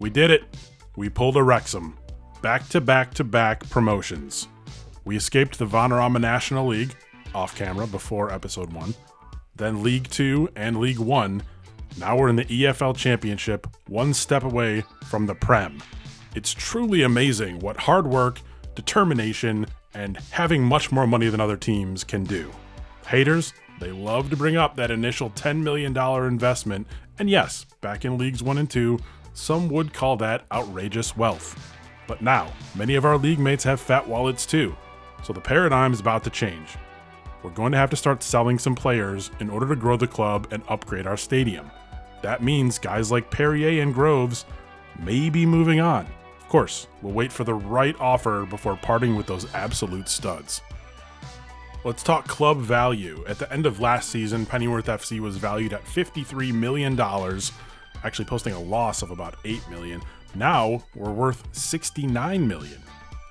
We did it. We pulled a Wrexham. Back-to-back-to-back promotions. We escaped the Vanarama National League, off camera before episode 1, then League 2 and League 1. Now we're in the EFL Championship, one step away from the Prem. It's truly amazing what hard work, determination, and having much more money than other teams can do. Haters, they love to bring up that initial $10 million investment, and yes, back in Leagues 1 and 2, some would call that outrageous wealth. But now, many of our league mates have fat wallets too, so the paradigm is about to change. We're going to have to start selling some players in order to grow the club and upgrade our stadium. That means guys like Perrier and Groves may be moving on. Of course, we'll wait for the right offer before parting with those absolute studs. Let's talk club value. At the end of last season, Pennyworth FC was valued at $53 million, actually posting a loss of about $8 million. Now we're worth $69 million.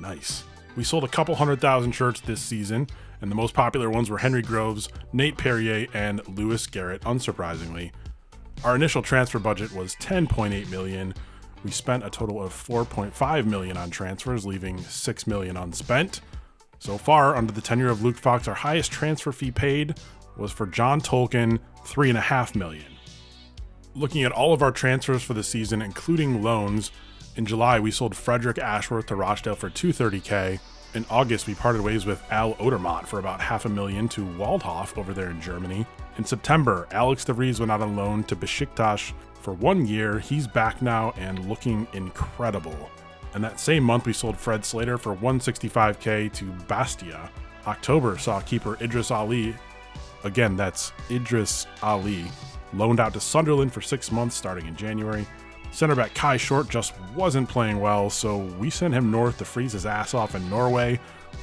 Nice. We sold a couple 100,000 shirts this season, and the most popular ones were Henry Groves, Nate Perrier, and Lewis Garrett, unsurprisingly. Our initial transfer budget was $10.8 million. We spent a total of $4.5 million on transfers, leaving $6 million unspent. So far, under the tenure of Luke Fox, our highest transfer fee paid was for John Tolkien, $3.5 million. Looking at all of our transfers for the season, including loans, in July we sold Frederick Ashworth to Rochdale for $230K. In August, we parted ways with Al Odermatt for about $500,000 to Waldhof over there in Germany. In September, Alex de Vries went out on loan to Besiktas for 1 year. He's back now and looking incredible. And that same month, we sold Fred Slater for $165K to Bastia. October saw keeper Idris Ali, again that's Idris Ali, loaned out to Sunderland for 6 months starting in January. Center back Kai Short just wasn't playing well, so we sent him north to freeze his ass off in Norway.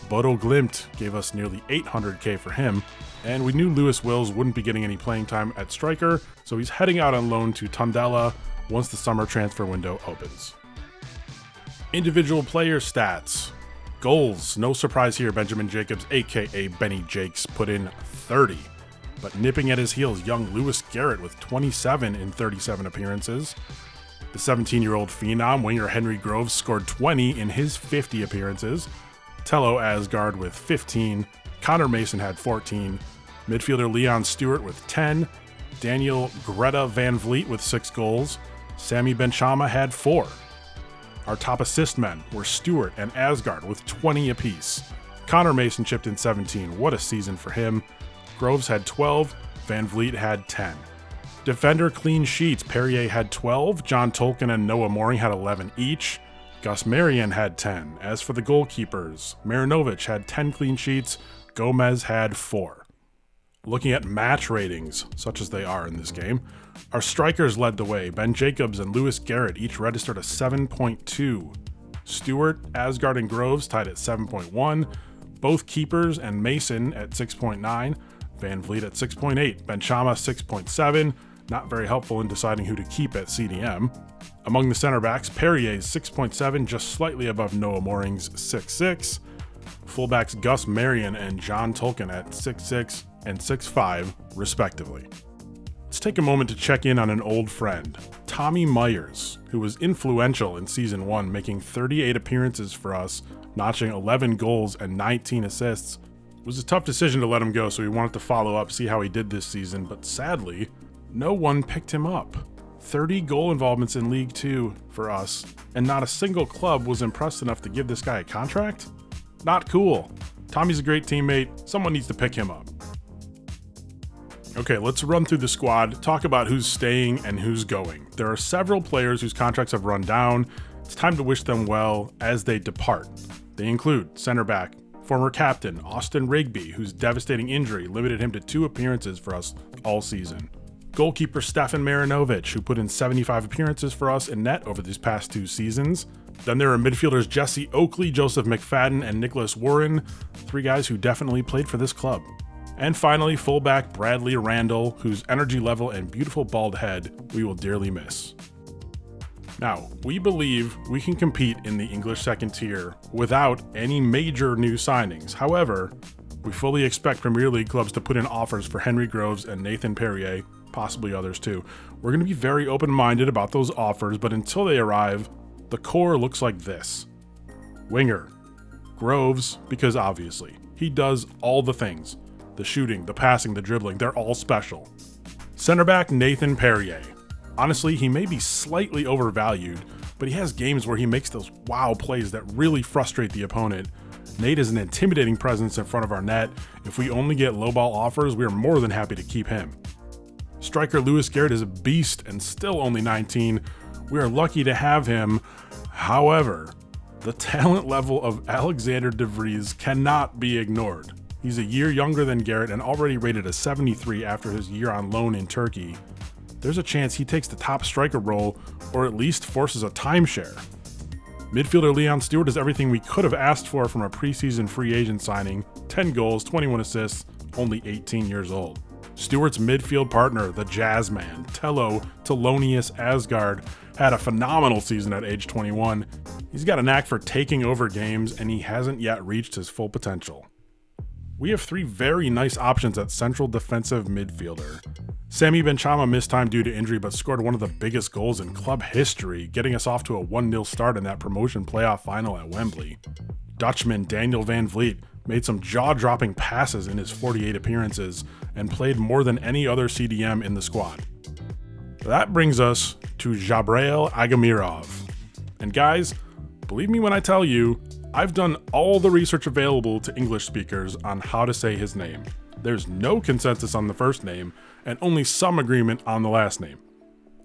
Bodo Glimt gave us nearly $800K for him, and we knew Lewis Wills wouldn't be getting any playing time at striker, so he's heading out on loan to Tondela once the summer transfer window opens. Individual player stats. Goals, no surprise here, Benjamin Jacobs, aka Benny Jakes, put in 30. But nipping at his heels, young Lewis Garrett with 27 in 37 appearances. The 17-year-old phenom winger Henry Groves scored 20 in his 50 appearances. Tello Asgard with 15. Connor Mason had 14. Midfielder Leon Stewart with 10. Daniel Greta Van Vliet with 6 goals. Sammy Benchama had 4. Our top assist men were Stewart and Asgard with 20 apiece. Connor Mason chipped in 17. What a season for him. Groves had 12. Van Vliet had 10. Defender clean sheets, Perrier had 12, John Tolkien and Noah Mooring had 11 each, Gus Marion had 10. As for the goalkeepers, Marinovic had 10 clean sheets, Gomez had 4. Looking at match ratings, such as they are in this game, our strikers led the way. Ben Jacobs and Lewis Garrett each registered a 7.2. Stewart, Asgard, and Groves tied at 7.1, both keepers and Mason at 6.9, Van Vliet at 6.8, Benchama 6.7, not very helpful in deciding who to keep at CDM. Among the center backs, Perrier's 6.7, just slightly above Noah Mooring's 6.6. Fullbacks Gus Marion and John Tolkien at 6.6 and 6.5, respectively. Let's take a moment to check in on an old friend, Tommy Myers, who was influential in Season 1, making 38 appearances for us, notching 11 goals and 19 assists. It was a tough decision to let him go, so we wanted to follow up, see how he did this season, but sadly, no one picked him up. 30 goal involvements in League 2 for us, and not a single club was impressed enough to give this guy a contract? Not cool. Tommy's a great teammate. Someone needs to pick him up. Okay, let's run through the squad, talk about who's staying and who's going. There are several players whose contracts have run down. It's time to wish them well as they depart. They include center back, former captain Austin Rigby, whose devastating injury limited him to 2 appearances for us all season. Goalkeeper Stefan Marinovic, who put in 75 appearances for us in net over these past 2 seasons. Then there are midfielders Jesse Oakley, Joseph McFadden, and Nicholas Warren, 3 guys who definitely played for this club. And finally, fullback Bradley Randall, whose energy level and beautiful bald head we will dearly miss. Now, we believe we can compete in the English second tier without any major new signings. However, we fully expect Premier League clubs to put in offers for Henry Groves and Nathan Perrier, possibly others too. We're going to be very open-minded about those offers, but until they arrive, the core looks like this. Winger. Groves, because obviously, he does all the things. The shooting, the passing, the dribbling, they're all special. Center back Nathan Perrier. Honestly, he may be slightly overvalued, but he has games where he makes those wow plays that really frustrate the opponent. Nate is an intimidating presence in front of our net. If we only get low ball offers, we are more than happy to keep him. Striker Lewis Garrett is a beast and still only 19. We are lucky to have him. However, the talent level of Alexander De Vries cannot be ignored. He's a year younger than Garrett and already rated a 73 after his year on loan in Turkey. There's a chance he takes the top striker role or at least forces a timeshare. Midfielder Leon Stewart is everything we could have asked for from a preseason free agent signing. 10 goals, 21 assists, only 18 years old. Stewart's midfield partner, the Jazzman, Tello Telonius Asgard, had a phenomenal season at age 21. He's got a knack for taking over games, and he hasn't yet reached his full potential. We have 3 very nice options at central defensive midfielder. Sami Benchama missed time due to injury but scored one of the biggest goals in club history, getting us off to a 1-0 start in that promotion playoff final at Wembley. Dutchman Daniel Van Vliet made some jaw-dropping passes in his 48 appearances and played more than any other CDM in the squad. That brings us to Jabrail Agamirov. And guys, believe me when I tell you, I've done all the research available to English speakers on how to say his name. There's no consensus on the first name, and only some agreement on the last name.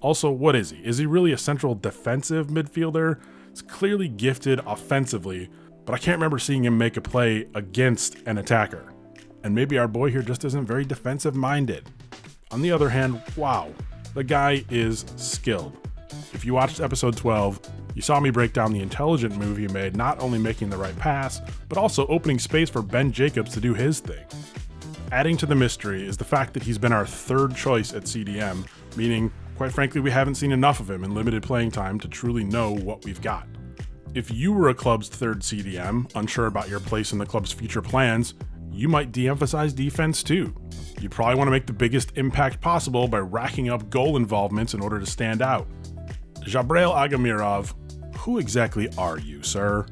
Also, what is he? Is he really a central defensive midfielder? He's clearly gifted offensively, but I can't remember seeing him make a play against an attacker. And maybe our boy here just isn't very defensive-minded. On the other hand, wow, the guy is skilled. If you watched episode 12, you saw me break down the intelligent move he made, not only making the right pass, but also opening space for Ben Jacobs to do his thing. Adding to the mystery is the fact that he's been our 3rd choice at CDM, meaning, quite frankly, we haven't seen enough of him in limited playing time to truly know what we've got. If you were a club's 3rd CDM, unsure about your place in the club's future plans, you might de-emphasize defense too. You probably want to make the biggest impact possible by racking up goal involvements in order to stand out. Jabrail Agamirov, who exactly are you, sir?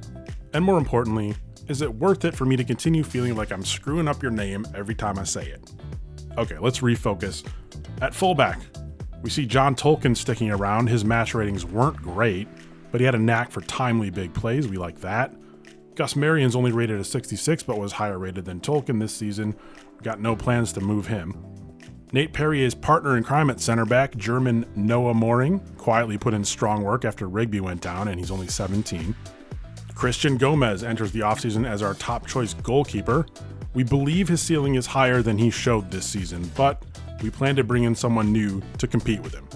And more importantly, is it worth it for me to continue feeling like I'm screwing up your name every time I say it? Okay, let's refocus. At fullback, we see John Tolkien sticking around. His match ratings weren't great, but he had a knack for timely big plays. We like that. Gus Marion's only rated a 66, but was higher rated than Tolkien this season. We got no plans to move him. Nate Perrier's partner in crime at center back, German Noah Mooring, quietly put in strong work after Rigby went down, and he's only 17. Christian Gomez enters the offseason as our top choice goalkeeper. We believe his ceiling is higher than he showed this season, but we plan to bring in someone new to compete with him.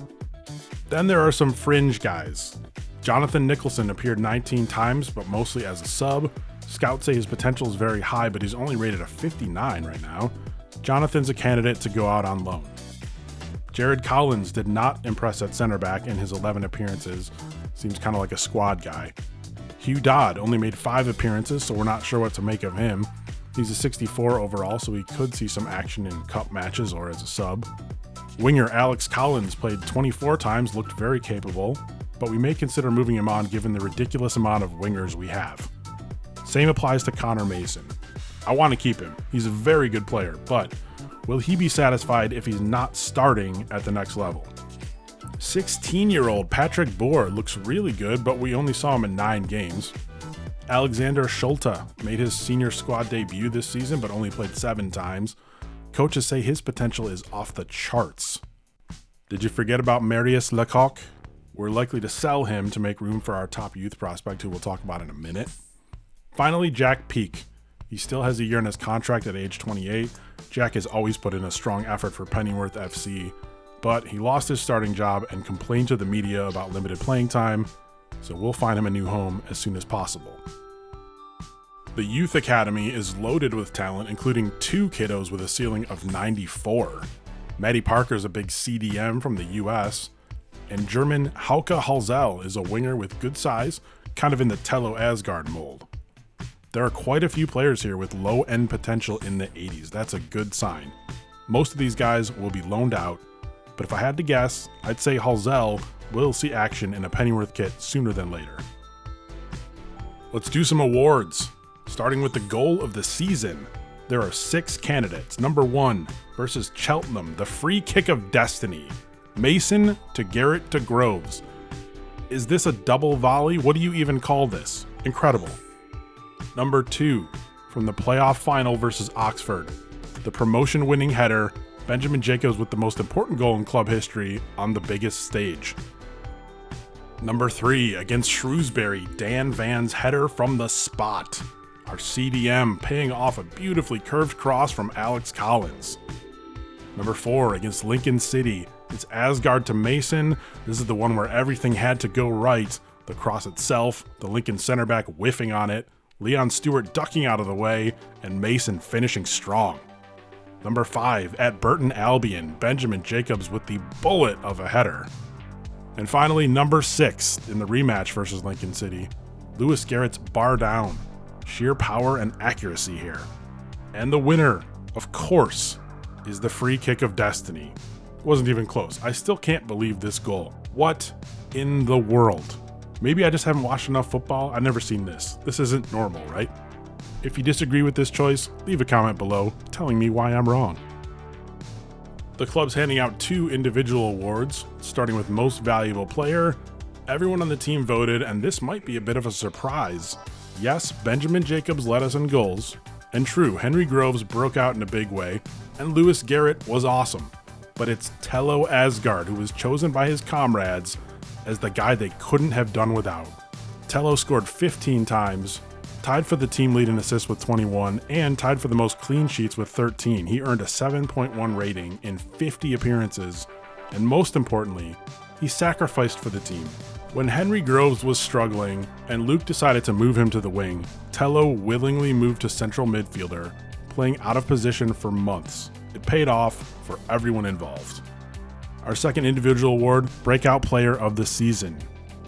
Then there are some fringe guys. Jonathan Nicholson appeared 19 times, but mostly as a sub. Scouts say his potential is very high, but he's only rated a 59 right now. Jonathan's a candidate to go out on loan. Jared Collins did not impress at center back in his 11 appearances. Seems kind of like a squad guy. Hugh Dodd only made 5 appearances, so we're not sure what to make of him. He's a 64 overall, so we could see some action in cup matches or as a sub. Winger Alex Collins played 24 times, looked very capable, but we may consider moving him on given the ridiculous amount of wingers we have. Same applies to Connor Mason. I want to keep him. He's a very good player, but will he be satisfied if he's not starting at the next level? 16-year-old Patrick Bohr looks really good, but we only saw him in 9 games. Alexander Schulte made his senior squad debut this season, but only played 7 times. Coaches say his potential is off the charts. Did you forget about Marius Lecoq? We're likely to sell him to make room for our top youth prospect, who we'll talk about in a minute. Finally, Jack Peake. He still has a year in his contract at age 28. Jack has always put in a strong effort for Pennyworth FC, but he lost his starting job and complained to the media about limited playing time, so we'll find him a new home as soon as possible. The Youth Academy is loaded with talent, including 2 kiddos with a ceiling of 94. Maddie Parker is a big CDM from the US, and German Hauke Halsell is a winger with good size, kind of in the Tello Asgard mold. There are quite a few players here with low end potential in the 80s. That's a good sign. Most of these guys will be loaned out, but if I had to guess, I'd say Halzel will see action in a Pennyworth kit sooner than later. Let's do some awards. Starting with the goal of the season, there are 6 candidates. Number 1 versus Cheltenham, the free kick of destiny. Mason to Garrett to Groves. Is this a double volley? What do you even call this? Incredible. Number 2 from the playoff final versus Oxford, the promotion winning header, Benjamin Jacobs with the most important goal in club history on the biggest stage. Number 3 against Shrewsbury, Dan Van's header from the spot. Our CDM paying off a beautifully curved cross from Alex Collins. Number 4 against Lincoln City, it's Asgard to Mason. This is the one where everything had to go right. The cross itself, the Lincoln center back whiffing on it, Leon Stewart ducking out of the way, and Mason finishing strong. Number 5 at Burton Albion, Benjamin Jacobs with the bullet of a header. And finally, number 6 in the rematch versus Lincoln City, Lewis Garrett's bar down. Sheer power and accuracy here. And the winner, of course, is the free kick of destiny. Wasn't even close. I still can't believe this goal. What in the world? Maybe I just haven't watched enough football. I've never seen this. This isn't normal, right? If you disagree with this choice, leave a comment below telling me why I'm wrong. The club's handing out 2 individual awards, starting with most valuable player. Everyone on the team voted, and this might be a bit of a surprise. Yes, Benjamin Jacobs led us in goals, and true, Henry Groves broke out in a big way, and Lewis Garrett was awesome. But it's Tello Asgard who was chosen by his comrades as the guy they couldn't have done without. Tello scored 15 times, tied for the team lead in assists with 21, and tied for the most clean sheets with 13. He earned a 7.1 rating in 50 appearances, and most importantly, he sacrificed for the team. When Henry Groves was struggling and Luke decided to move him to the wing, Tello willingly moved to central midfielder, playing out of position for months. It paid off for everyone involved. Our second individual award, Breakout Player of the Season,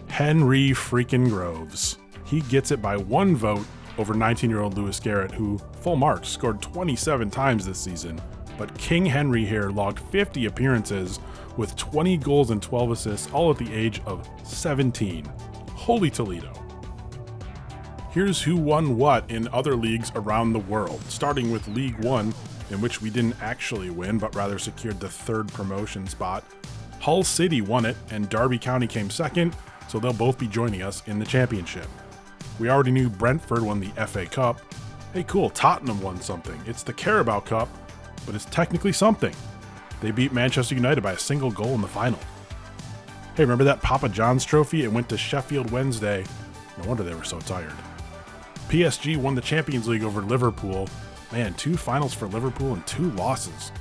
Henry freaking Groves. He gets it by 1 vote over 19-year-old Lewis Garrett, who, full marks, scored 27 times this season. But King Henry here logged 50 appearances with 20 goals and 12 assists, all at the age of 17. Holy Toledo. Here's who won what in other leagues around the world, starting with League One, in which we didn't actually win, but rather secured the 3rd promotion spot. Hull City won it, and Derby County came 2nd, so they'll both be joining us in the championship. We already knew Brentford won the FA Cup. Hey cool, Tottenham won something. It's the Carabao Cup, but it's technically something. They beat Manchester United by a single goal in the final. Hey, remember that Papa John's trophy? It went to Sheffield Wednesday. No wonder they were so tired. PSG won the Champions League over Liverpool. Man, 2 finals for Liverpool and 2 losses.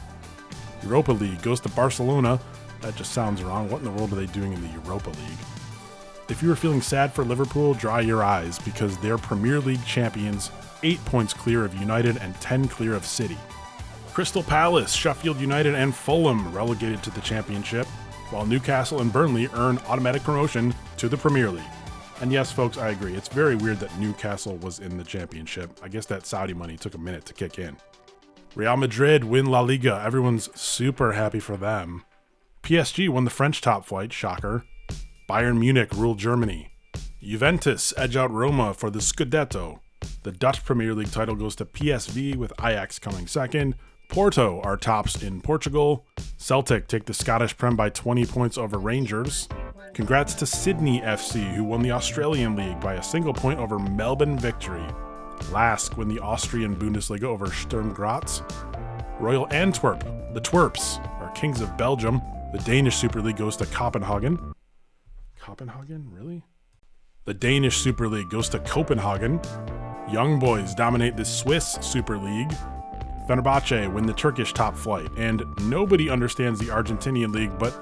Europa League goes to Barcelona. That just sounds wrong. What in the world are they doing in the Europa League? If you were feeling sad for Liverpool, dry your eyes, because they're Premier League champions, 8 points clear of United and 10 clear of City. Crystal Palace, Sheffield United, and Fulham relegated to the championship, while Newcastle and Burnley earn automatic promotion to the Premier League. And yes, folks, I agree. It's very weird that Newcastle was in the championship. I guess that Saudi money took a minute to kick in. Real Madrid win La Liga. Everyone's super happy for them. PSG won the French top flight, shocker. Bayern Munich ruled Germany. Juventus edge out Roma for the Scudetto. The Dutch Premier League title goes to PSV, with Ajax coming 2nd. Porto are tops in Portugal. Celtic take the Scottish Prem by 20 points over Rangers. Congrats to Sydney FC, who won the Australian League by a single point over Melbourne Victory. Lask win the Austrian Bundesliga over Sturm Graz. Royal Antwerp, the Twerps, are kings of Belgium. The Danish Super League goes to Copenhagen. Copenhagen? Really? The Danish Super League goes to Copenhagen. Young Boys dominate the Swiss Super League. Fenerbahce win the Turkish top flight, and nobody understands the Argentinian league, but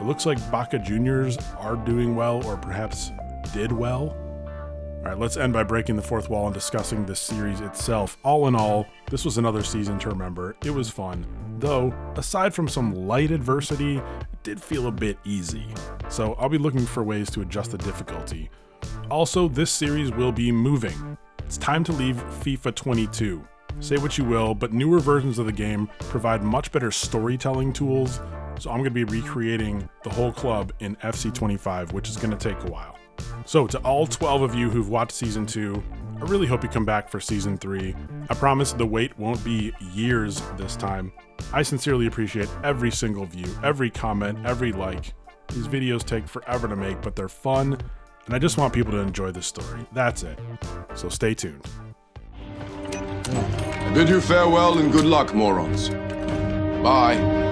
it looks like Boca Juniors are doing well, or perhaps did well. All right, let's end by breaking the fourth wall and discussing the series itself. All in all, this was another season to remember. It was fun, though aside from some light adversity, it did feel a bit easy. So I'll be looking for ways to adjust the difficulty. Also, this series will be moving. It's time to leave FIFA 22. Say what you will, but newer versions of the game provide much better storytelling tools So I'm going to be recreating the whole club in FC25, which is going to take a while. So to all 12 of you who've watched season 2, I really hope you come back for season 3. I promise the wait won't be years this time. I sincerely appreciate every single view, every comment, every like. These videos take forever to make, but they're fun, and I just want people to enjoy this story. That's it. So stay tuned. I bid you farewell and good luck, morons. Bye.